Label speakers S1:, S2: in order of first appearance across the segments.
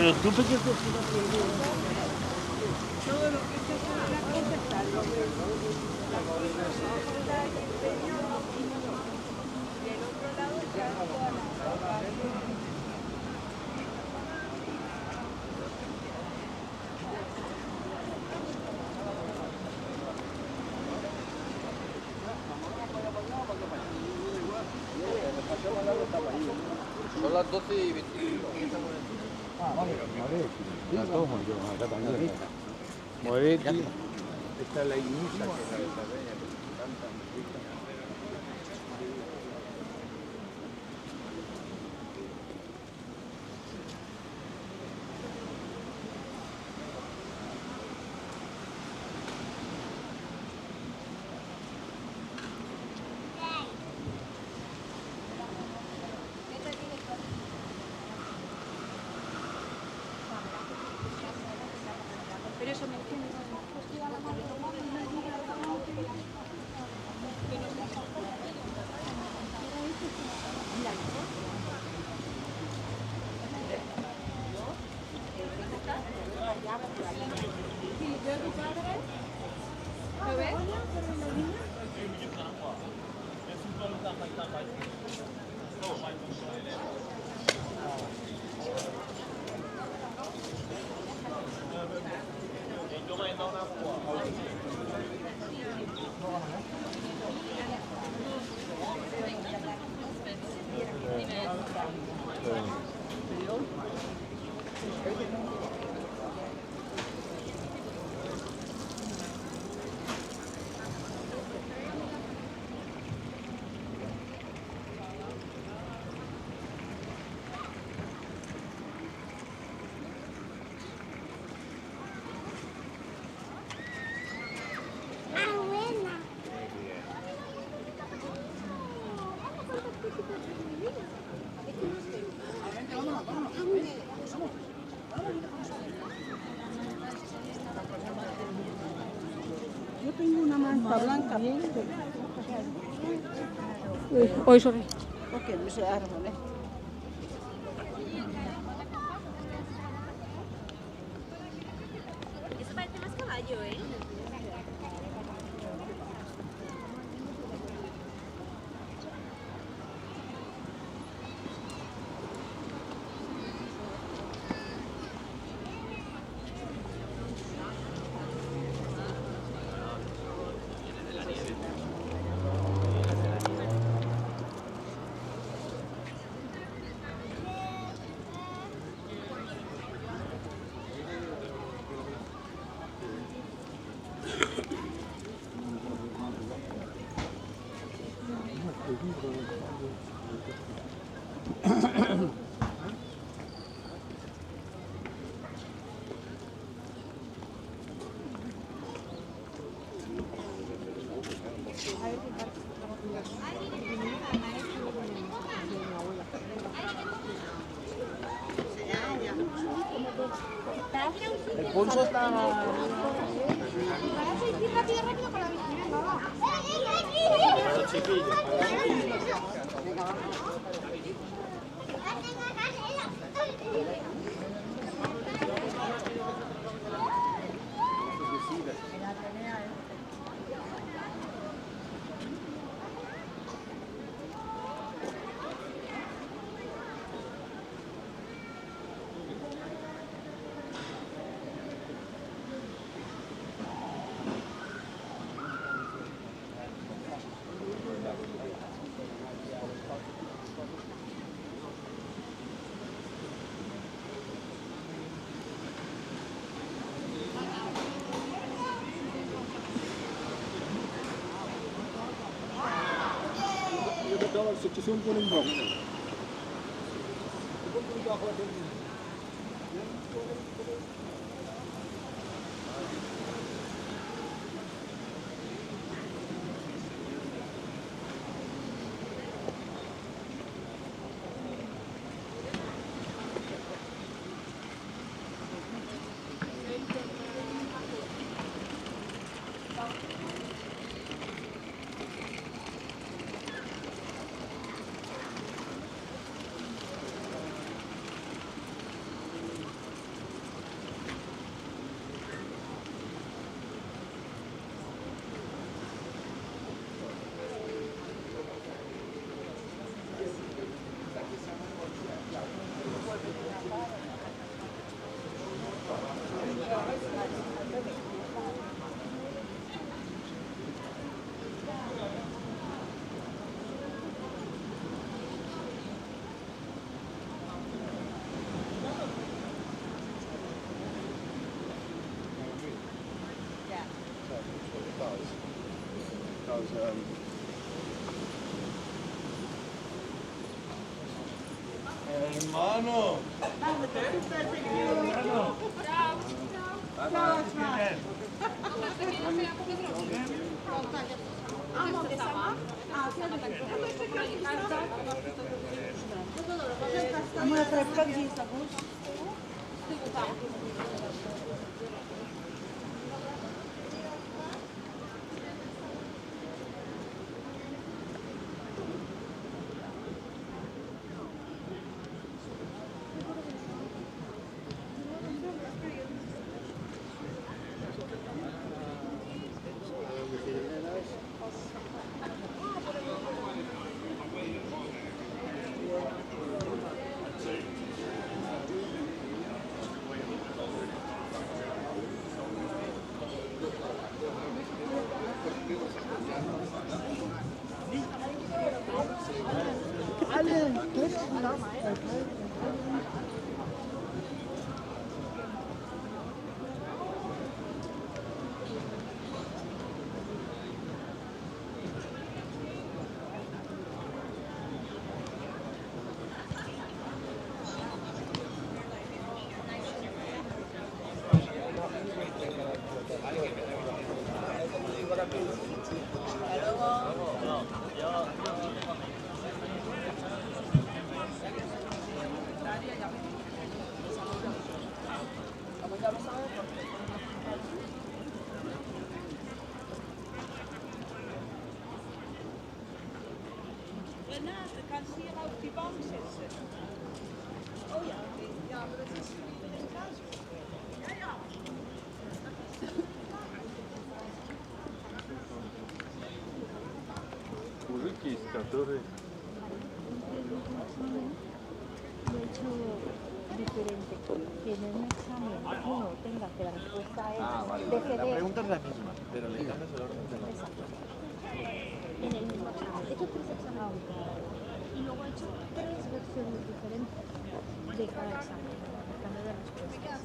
S1: Pero tú pequeño.
S2: Todo lo que se pueda contestarlo. La coordinación está en el diseño y del otro lado está toda la...
S3: Son las 12:25.
S4: Ah, vale, ya tomo yo, acá también.
S1: Moretti.
S4: Esta es la Inusa que la desarrolla, que me encanta, me gusta.
S2: Pero eso me entiendes. ¿Lo ves? Yo tengo una manta blanca bien. Hoy sorry. Ok, no sé árbol,
S5: Eso parece más caballo, ¿eh?
S3: El pulso está...
S2: Rápido con la bicicleta, vamos.
S4: Se ci sono pure un po'. Hermano.
S2: A moja torebka gdzie jest zawóz? Renate, kan ze hier op die bank zitten? Oh ja, ja, maar dat is niet in de kruis. Ja, ja.
S4: Muziki, cantori.
S6: De hecho, diferente. Tiene un examen que uno tenga que la respuesta es
S1: La pregunta es la misma, pero le cambias el orden de la
S6: exacto. En el mismo examen. He hecho 3 exámenes y luego he hecho 3 versiones diferentes de cada examen, cambio de respuestas.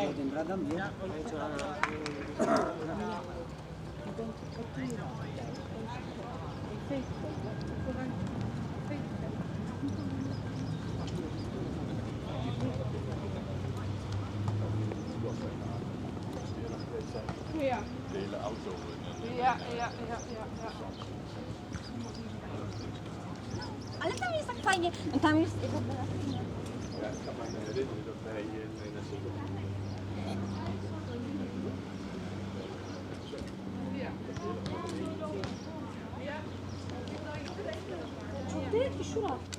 S1: Lo tendrá también.
S2: Ja.
S4: De hele auto.
S2: Ja.
S5: Ale tam jest tak fajnie. Tam jest...
S4: Ja, ik kan me herinneren dat wij in een
S2: Çok değil ki şura.